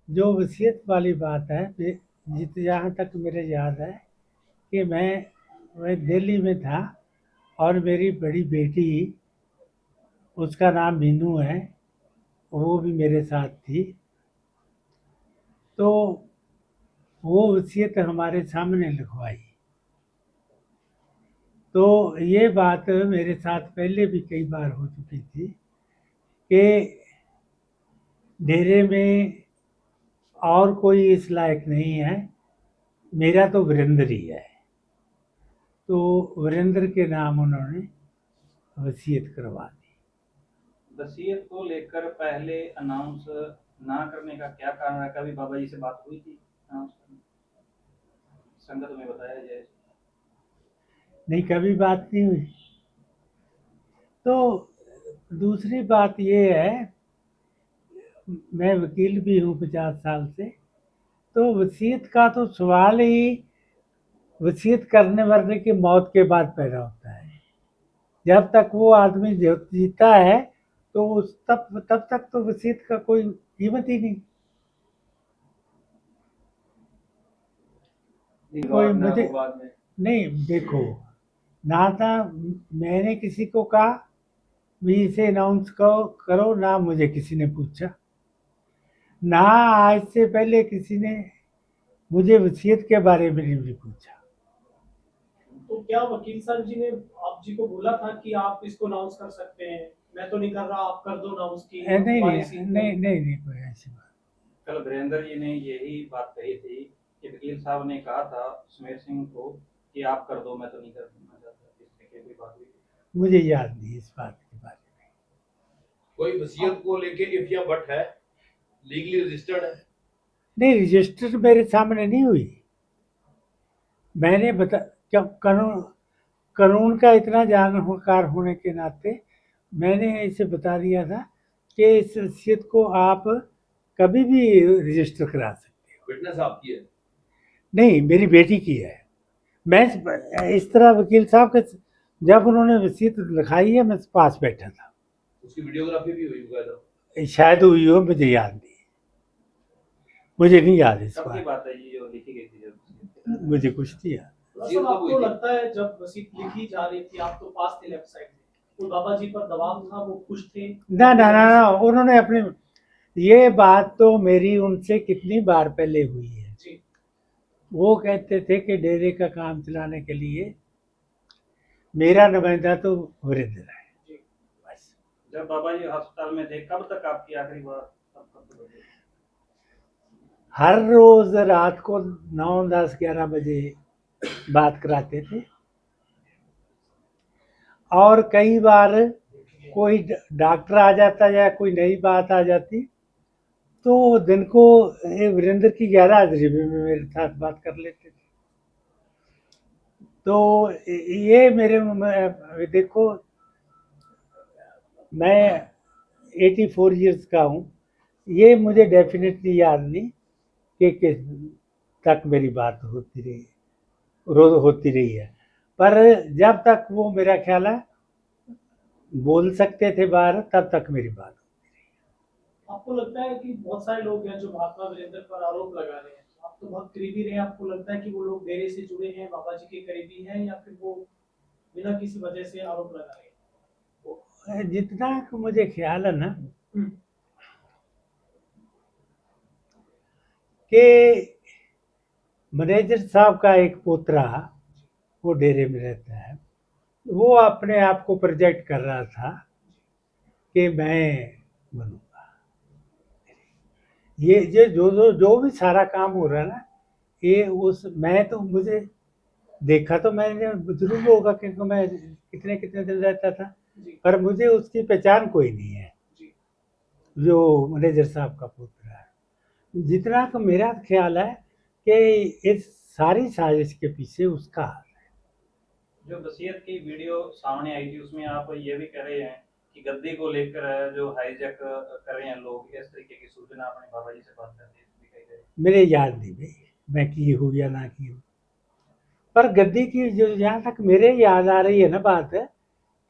जो वसीयत वाली बात है, जहाँ तक मेरे याद है कि मैं दिल्ली में था और मेरी बड़ी बेटी, उसका नाम मीनू है, वो भी मेरे साथ थी। तो वो वसीयत हमारे सामने लिखवाई। तो ये बात मेरे साथ पहले भी कई बार हो चुकी थी कि डेरे में और कोई इस लायक नहीं है, मेरा तो वीरेंद्र ही है। तो वीरेंद्र के नाम उन्होंने वसीयत करवा दी। वसीयत को लेकर पहले अनाउंस ना करने का क्या कारण है? कभी बाबा जी से बात हुई थी अनाउंस करने, संगत में बताया जाए? नहीं, कभी बात नहीं हुई। तो दूसरी बात ये है, मैं वकील भी हूँ 50 साल से। तो वसीयत का तो सवाल ही वसीयत करने वाले की मौत के बाद पैदा होता है। जब तक वो आदमी जीता है तो उस तब तक तो वसीयत का कोई कीमत ही नहीं। कोई विवाद ना मुझे हो बाद में। नहीं, देखो, ना था मैंने किसी को कहा भी इसे अनाउंस करो, ना मुझे किसी ने पूछा, ना आज से पहले किसी ने मुझे वसीयत के बारे में भी पूछा। तो क्या वकील साहब जी ने आप जी को बोला था कि आप इसको अनाउंस कर सकते हैं? मैं तो नहीं कर रहा, आप कर दो अनाउंस की नहीं नहीं वारिस इनको। नहीं नहीं नहीं, कोई ऐसी बात। कल वीरेंद्र जी ने यही बात कही थी कि वकील साहब ने कहा था सुमेर सिंह को कि आप कर दो, मैं तो नहीं करना चाहता। इस तरीके की बात हुई थी। मुझे याद नहीं इस बात के बारे में। कोई वसीयत को लेके इफ या बट है, लीगली रजिस्टर्ड है? नहीं, रजिस्टर मेरे सामने नहीं हुई। मैंने बता क्या, कानून कानून का इतना जानकार होने के नाते मैंने इसे बता दिया था कि इस हैसियत को आप कभी भी रजिस्टर करा सकते हो। विटनेस आपकी है? नहीं, मेरी बेटी की है। मैं इस तरह वकील साहब के, जब उन्होंने वसीयत लिखाई है मैं पास बैठा था। उसकी वीडियोग्राफी भी हुई बकायदा? शायद हुई हो, मुझे याद नहीं, मुझे नहीं याद इस कब की बार। बात है ये जो लिखी गई थी जब? मुझे कुछ नहीं याद। दरअसल आपको लगता है जब वसीयत लिखी जा रही थी, आप तो पास थे लेफ्ट साइड में, तो बाबा जी पर दबाव था, वो खुश थे? ना ना ना ना, उन्होंने अपने, ये बात तो मेरी उनसे कितनी बार पहले हुई है। जी। वो कहते थे कि डेरे का काम चलाने के लिए मेरा नुमाइंदा तो वीरेंद्र है। जी। बस। जब बाबा जी अस्पताल में थे, कब तक आपकी आखिरी बार कब तक हुई? हर रोज रात को 9, 10, 11 बजे बात कराते थे। और कई बार कोई डॉक्टर आ जाता या कोई नई बात आ जाती तो दिन को वीरेंद्र की 11 हाजिरी में मेरे साथ बात कर लेते थे। तो ये मेरे देखो, मैं 84 ईयर्स का हूँ। ये मुझे डेफिनेटली याद नहीं कि किस तक मेरी बात होती रही, रोज होती रही है। पर जब तक वो, मेरा ख्याल है, बोल सकते थे बाहर, तब तक मेरी बात। आपको लगता है कि बहुत सारे लोग हैं जो महात्मा वीरेंद्र पर आरोप लगा रहे हैं, आप तो बहुत करीबी रहे, आपको लगता है कि वो लोग डेरे से जुड़े हैं, बाबा जी के करीबी हैं, या फिर वो बिना किसी वजह से आरोप लगा रहे हैं? जितना मुझे ख्याल है ना हम्म। कि मैनेजर साहब का एक पोतरा, वो डेरे में रहता है, वो अपने आप को प्रोजेक्ट कर रहा था कि मैं बनूंगा। ये जो भी सारा काम हो रहा है ना, ये उस, मैं तो, मुझे देखा तो मैंने जरूर होगा क्योंकि मैं कितने कितने दिन रहता था, जी। पर मुझे उसकी पहचान कोई नहीं है जी। जो मैनेजर साहब का पोतरा है। जितना तो मेरा ख्याल है कि इस सारी साजिश के पीछे उसका हाथ है। जो वसीयत की वीडियो सामने आई थी उसमें आप ये भी कह रहे हैं कि गद्दी को लेकर जो हाईजैक कर रहे हैं लोग, इस तरीके की सूचना अपने बाबा जी से बात करते हुए दिखाई दे रही है। मेरे याद नहीं भाई, मैं की हूँ या ना की हूँ। पर गद्दी की जो, जहाँ तक मेरे याद आ रही है ना बात है,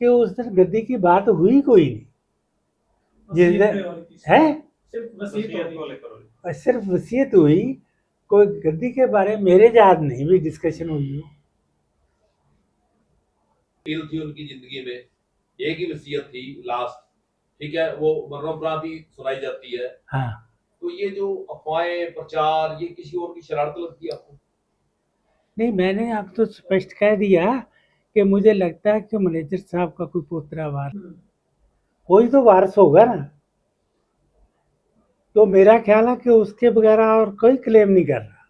कि उस दिन गद्दी की बात हुई कोई नहीं। जिस वसीयत पे दिन हो रही थी, है, सिर्फ वसीयत हो वसीयत रही को थी। लेकर हो रही है। और सिर्फ वसीयत हुई, कोई गद्दी के बारे में मेरे याद नहीं भी डिस्कशन हुई हो। फील थी उनकी जिंदगी में, एक ही वसीयत थी लास्ट, ठीक है, वो मरणोपरांत ही सुनाई जाती है। हाँ, तो ये जो अफवाहें प्रचार, ये किसी और की शरारत लगती है आपको? नहीं मैंने अब तो स्पष्ट कह दिया कि मुझे लगता है कि मैनेजर साहब का कोई पोतरा वार, कोई तो वारस होगा ना। तो मेरा ख्याल है कि उसके बगैर और कोई क्लेम नहीं कर रहा।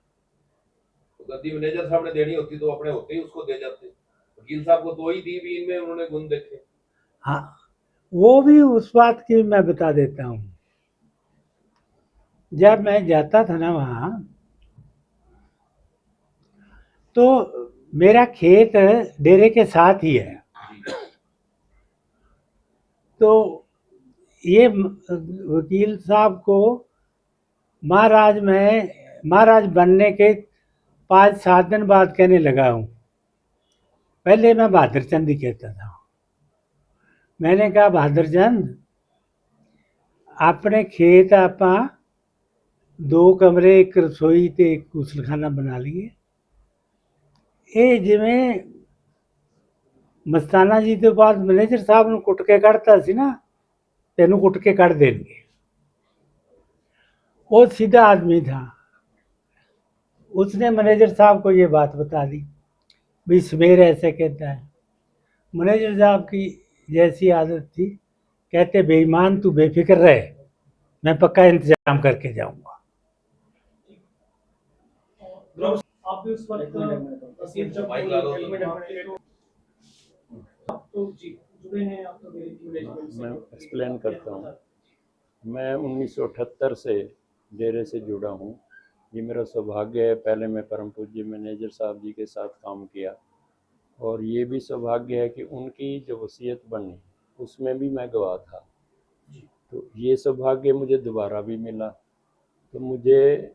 तो गद्दी मैनेजर साहब ने देनी होती तो अपने होते ही उसको दे जाते। वकील साहब को तो ही दी भी, इनमें उन्होंने गुण देखे। हाँ, वो भी उस बात की मैं बता देता हूँ। जब मैं जाता था ना वहाँ, तो मेरा खेत डेरे के साथ ही है। तो ये वकील साहब को महाराज बनने के 5-7 दिन बाद कहने लगा हूँ। पहले मैं बहादुर चंद ही कहता था। मैंने कहा बहादुर चंद, अपने खेत आप 2 कमरे, एक रसोई ते एक गुसलखाना बना लिए। ਇਹ ਜਿਵੇਂ ਮਸਤਾਨਾ ਜੀ ਤੋਂ ਬਾਅਦ ਮੈਨੇਜਰ ਸਾਹਿਬ ਨੂੰ ਕੁੱਟ ਕੇ ਕੱਢਤਾ ਸੀ ना, तेनू कुट के कट देंगे। वो सीधा आदमी था। उसने मैनेजर साहब को ये बात बता दी, भाई सवेर ऐसे कहता है। मैनेजर साहब की जैसी आदत थी, कहते बेईमान तू बेफिक्र रहे, मैं पक्का इंतजाम करके जाऊंगा। आप भी उस वक्त वसीयत जब माइक ला लो। आप तो जी जुड़े हैं, आप तो मैनेजमेंट से। मैं एक्सप्लेन करता हूँ। मैं 1978 से डेरे से जुड़ा हूँ। ये मेरा सौभाग्य है, पहले मैं परम पूज्य मैनेजर साहब जी के साथ काम किया, और ये भी सौभाग्य है कि उनकी जो वसीयत बनी उसमें भी मैं गवाह था। तो ये सौभाग्य मुझे दोबारा भी मिला। तो मुझे,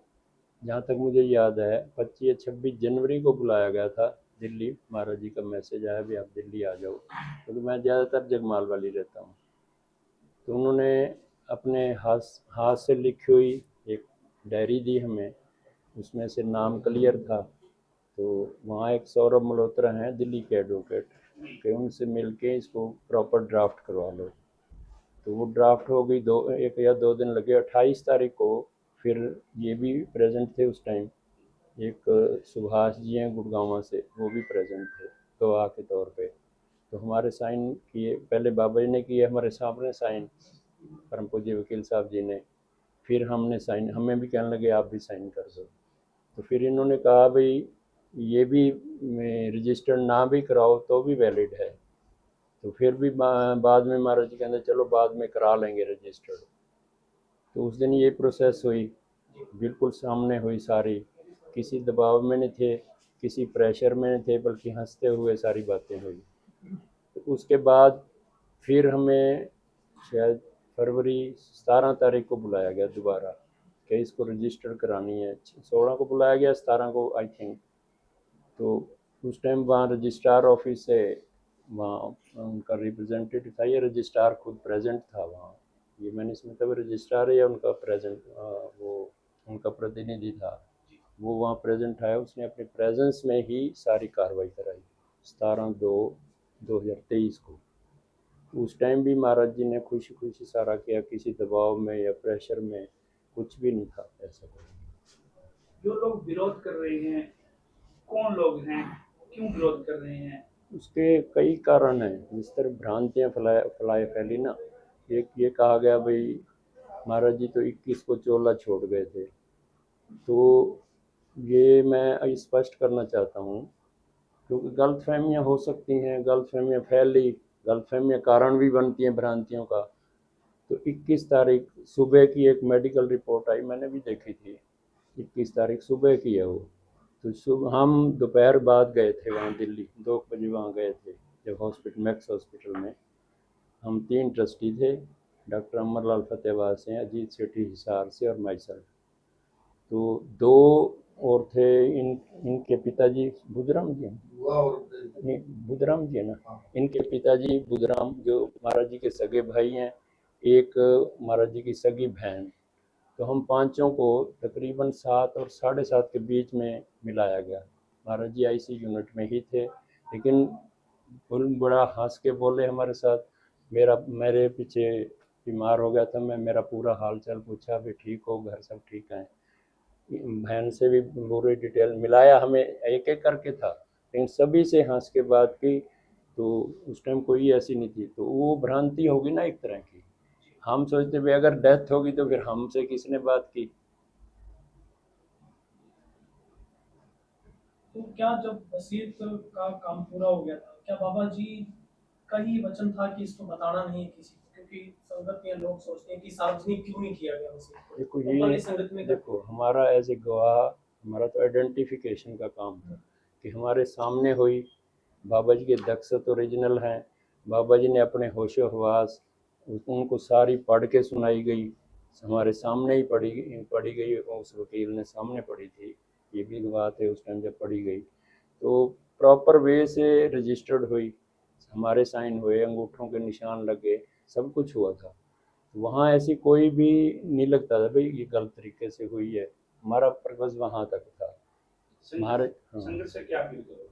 जहाँ तक मुझे याद है, 25 या 26 जनवरी को बुलाया गया था दिल्ली। महाराज जी का मैसेज आया भी आप दिल्ली आ जाओ, क्योंकि मैं ज़्यादातर जगमाल वाली रहता हूँ। तो उन्होंने अपने हाथ से लिखी हुई एक डायरी दी हमें, उसमें से नाम क्लियर था। तो वहाँ एक सौरभ मल्होत्रा हैं दिल्ली के एडवोकेट, कि उनसे मिल के इसको प्रॉपर ड्राफ्ट करवा लो। तो वो ड्राफ्ट हो गई, 1 या 2 दिन लगे। 28 तारीख को फिर ये भी प्रेजेंट थे उस टाइम, एक सुभाष जी हैं गुड़गांव से, वो भी प्रेजेंट थे गवाह के तौर पे। तो हमारे साइन किए, पहले बाबा जी ने किए हमारे सामने साइन, परम पूज्य वकील साहब जी ने, फिर हमने साइन, हमें भी कहने लगे आप भी साइन कर दो। तो फिर इन्होंने कहा भाई ये भी रजिस्टर्ड ना भी कराओ तो भी वैलिड है। तो फिर भी बाद में महाराज जी कहते चलो बाद में करा लेंगे रजिस्टर्ड। तो उस दिन ये प्रोसेस हुई, बिल्कुल सामने हुई सारी, किसी दबाव में नहीं थे, किसी प्रेशर में नहीं थे, बल्कि हंसते हुए सारी बातें हुई। तो उसके बाद फिर हमें शायद फरवरी 17 तारीख को बुलाया गया दोबारा कि इसको रजिस्टर करानी है। 16 को बुलाया गया, 17 को आई थिंक। तो उस टाइम वहाँ रजिस्ट्रार ऑफिस से वहाँ उनका रिप्रेजेंटेटिव था, ये रजिस्ट्रार खुद प्रेजेंट था वहाँ। ये मैंने इसमें तब रजिस्ट्रार या उनका प्रेजेंट, वो उनका प्रतिनिधि था, वो वहाँ प्रेजेंट आया। उसने अपने प्रेजेंस में ही सारी कार्रवाई कराई 17/2/2023 को। उस टाइम भी महाराज जी ने खुशी खुशी सारा किया, किसी दबाव में या प्रेशर में कुछ भी नहीं था ऐसा। जो लोग विरोध कर रहे हैं, कौन लोग हैं, क्यों विरोध कर रहे हैं? उसके कई कारण हैं। जिस तरह भ्रांतियाँ फैली ना, एक ये कहा गया भाई महाराज जी तो 21 को चोला छोड़ गए थे। तो ये मैं स्पष्ट करना चाहता हूँ, क्योंकि गलतफहमियाँ हो सकती हैं, गलतफहमियाँ फैली, गलतफहमियाँ कारण भी बनती हैं भ्रांतियों का। तो 21 तारीख सुबह की एक मेडिकल रिपोर्ट आई, मैंने भी देखी थी, 21 तारीख सुबह की है वो। तो सुबह हम दोपहर बाद गए थे वहाँ दिल्ली, 2 बजे वहाँ गए थे, जब हॉस्पिटल मैक्स हॉस्पिटल में हम 3 ट्रस्टी थे, डॉक्टर अमरलाल फतेहबाद से, अजीत सेठी हिसार से और माइसल। तो 2 और थे, इनके पिताजी बुधराम जी नहीं, बुधराम जी है ना, इनके पिताजी बुधराम जो महाराज जी के सगे भाई हैं, एक महाराज जी की सगी बहन। तो हम पांचों को तकरीबन 7 और 7:30 के बीच में मिलाया गया। महाराज जी आईसी यूनिट में ही थे, लेकिन बड़ा हंस के बोले हमारे साथ। मेरे पीछे बीमार हो गया था मैं, मेरा पूरा हाल चाल पूछा, भी ठीक हो, घर सब ठीक है। बहन से भी पूरी डिटेल मिलाया, हमें एक एक करके था, लेकिन सभी से हंस के बात की। तो उस टाइम कोई ऐसी नहीं थी, तो वो भ्रांति होगी ना एक तरह की। हम सोचते भाई अगर डेथ होगी तो फिर हमसे किसने बात की। तो क्या जब वसीयत का काम पूरा हो गया था, क्या बाबा जी का ही वचन था कि इसको बताना नहीं है किसी को, क्योंकि संगत में लोग सोचते हैं कि सार्वजनिक क्यों नहीं किया गया वसीयत को, देखो ओपनली ये संगत में देखो हमारा एज ए गवाह, हमारा तो आइडेंटिफिकेशन का काम था कि हमारे सामने हुई। बाबा जी के दक्षत ओरिजिनल हैं, बाबा जी ने अपने होशो हवास उनको सारी पढ़ के सुनाई गई, हमारे सामने ही पढ़ी गई। उस वकील ने सामने पढ़ी थी, ये भी गवाह थे उस टाइम जब पढ़ी गई। तो प्रॉपर वे से रजिस्टर्ड हुई, हमारे साइन हुए, अंगूठों के निशान लगे, सब कुछ हुआ था। वहाँ ऐसी कोई भी नहीं लगता था भाई ये गलत तरीके से हुई है। हमारा पर्पस वहाँ तक था हमारे। हाँ, संगत से क्या अपील करोगे?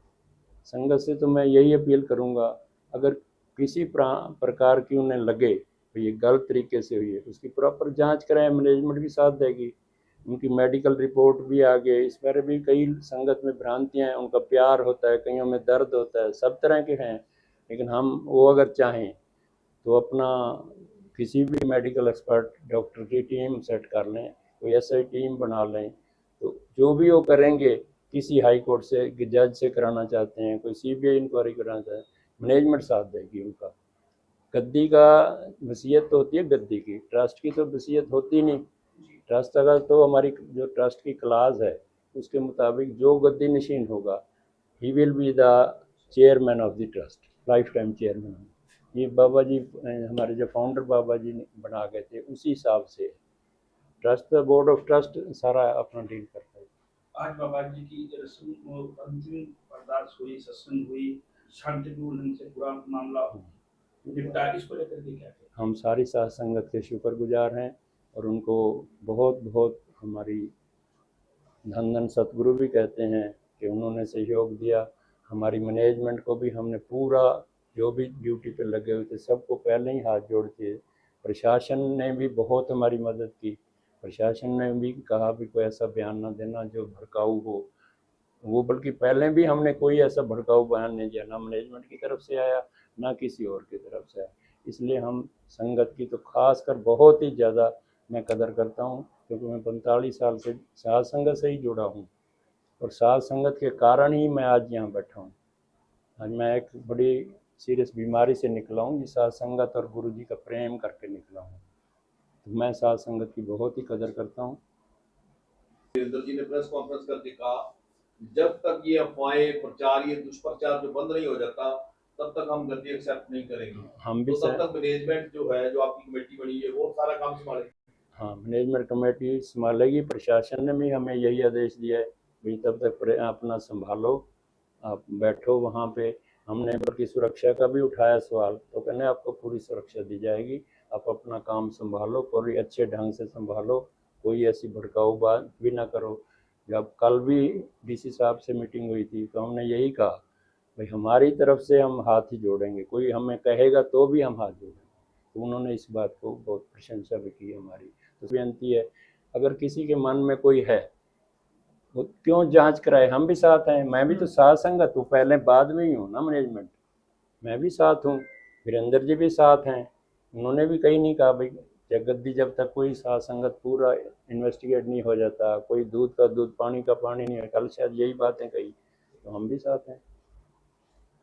संगत से तो मैं यही अपील करूँगा, अगर किसी प्रकार की उन्हें लगे तो ये गलत तरीके से हुई है, उसकी प्रॉपर जांच कराएं, मैनेजमेंट भी साथ देगी। उनकी मेडिकल रिपोर्ट भी आ गई, इस बारे भी कई संगत में भ्रांतियाँ हैं, उनका प्यार होता है, कईयों में दर्द होता है, सब तरह के हैं। लेकिन हम वो अगर चाहें तो अपना किसी भी मेडिकल एक्सपर्ट डॉक्टर की टीम सेट कर लें, कोई ऐसी टीम बना लें, तो जो भी वो करेंगे, किसी हाई कोर्ट से जज से कराना चाहते हैं, कोई सीबीआई इंक्वायरी कराना चाहते हैं, मैनेजमेंट साथ देगी उनका। गद्दी का वसीयत तो होती है गद्दी की, ट्रस्ट की तो वसीयत होती नहीं। ट्रस्ट का तो हमारी जो ट्रस्ट की क्लास है उसके मुताबिक जो गद्दी नशीन होगा he will be the chairman of the trust, life time chairman. ये बाबा जी हमारे जो फाउंडर बाबा जी ने बना गए थे उसी हिसाब से ट्रस्ट, बोर्ड ऑफ ट्रस्ट सारा अपना डील करता है। आज बाबा जी की रस्म अंतिम अरदास हुई, सत्संग हुई, शांतिपूर्ण ढंग से पूरा मामला निपटा, इसको लेकर के क्या कहें? हम सारी साथ संगत के शुक्रगुजार हैं और उनको बहुत बहुत हमारी धन धन सतगुरु भी कहते हैं कि उन्होंने सहयोग दिया। हमारी मैनेजमेंट को भी हमने पूरा, जो भी ड्यूटी पे लगे हुए थे सबको पहले ही हाथ जोड़ के, प्रशासन ने भी बहुत हमारी मदद की। प्रशासन ने भी कहा भी कोई ऐसा बयान ना देना जो भड़काऊ हो, वो बल्कि पहले भी हमने कोई ऐसा भड़काऊ बयान नहीं दिया, ना मैनेजमेंट की तरफ से आया ना किसी और की तरफ से आया। इसलिए हम संगत की तो खास कर बहुत ही ज़्यादा मैं कदर करता हूँ, क्योंकि मैं 45 साल से साध संगत से ही जुड़ा हूँ और साध संगत के कारण ही मैं आज यहाँ बैठा हूँ। आज मैं एक बड़ी सीरियस बीमारी से निकला हूँ, जिस साध संगत और गुरु जी का प्रेम करके निकला हूँ। तो मैं साध संगत की बहुत ही कदर करता हूँ। वीरेंद्र जी ने प्रेस कॉन्फ्रेंस करके कहा जब तक ये अफवाहें प्रचार, ये दुष्प्रचार जो बंद नहीं हो जाता तब तक हम गद्दी एक्सेप्ट नहीं करेंगे। हम भी तो तब तक मैनेजमेंट जो है, जो आपकी कमेटी बनी है, वो सारा काम संभालेगी। हाँ, मैनेजमेंट कमेटी संभालेगी। प्रशासन ने भी हमें यही आदेश दिया है भाई तब तक अपना संभालो, आप बैठो वहाँ पे। हमने बल्कि सुरक्षा का भी उठाया सवाल, तो कहने आपको पूरी सुरक्षा दी जाएगी, आप अपना काम संभालो, पूरी अच्छे ढंग से संभालो, कोई ऐसी भड़काऊ बात भी ना करो। जब कल भी डीसी साहब से मीटिंग हुई थी तो हमने यही कहा भाई हमारी तरफ से हम हाथ ही जोड़ेंगे, कोई हमें कहेगा तो भी हम हाथ जोड़ेंगे। तो उन्होंने इस बात को बहुत प्रशंसा भी की हमारी। तो बेनती है, अगर किसी के मन में कोई है वो क्यों जांच कराए, हम भी साथ हैं। मैं भी तो साथ संगत हूँ, पहले बाद में ही हूँ ना मैनेजमेंट, मैं भी साथ हूँ, वीरेंद्र जी भी साथ हैं। उन्होंने भी कहीं नहीं कहा भाई जगद्दी जब तक कोई साथ संगत पूरा इन्वेस्टिगेट नहीं हो जाता, कोई दूध का दूध पानी का पानी नहीं है, कल शायद यही बातें कही, तो हम भी साथ हैं।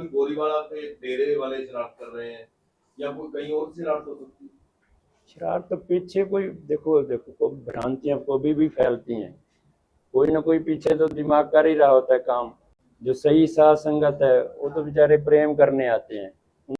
गोलीवाला के डेरे वाले शरारत कर रहे हैं या कोई कहीं और शरारत हो सकती है? शरारत तो पीछे कोई देखो भ्रांतियाँ कभी भी फैलती हैं, कोई ना कोई पीछे तो दिमाग कर ही रहा होता है काम। जो सही साथ संगत है वो तो बेचारे प्रेम करने आते हैं,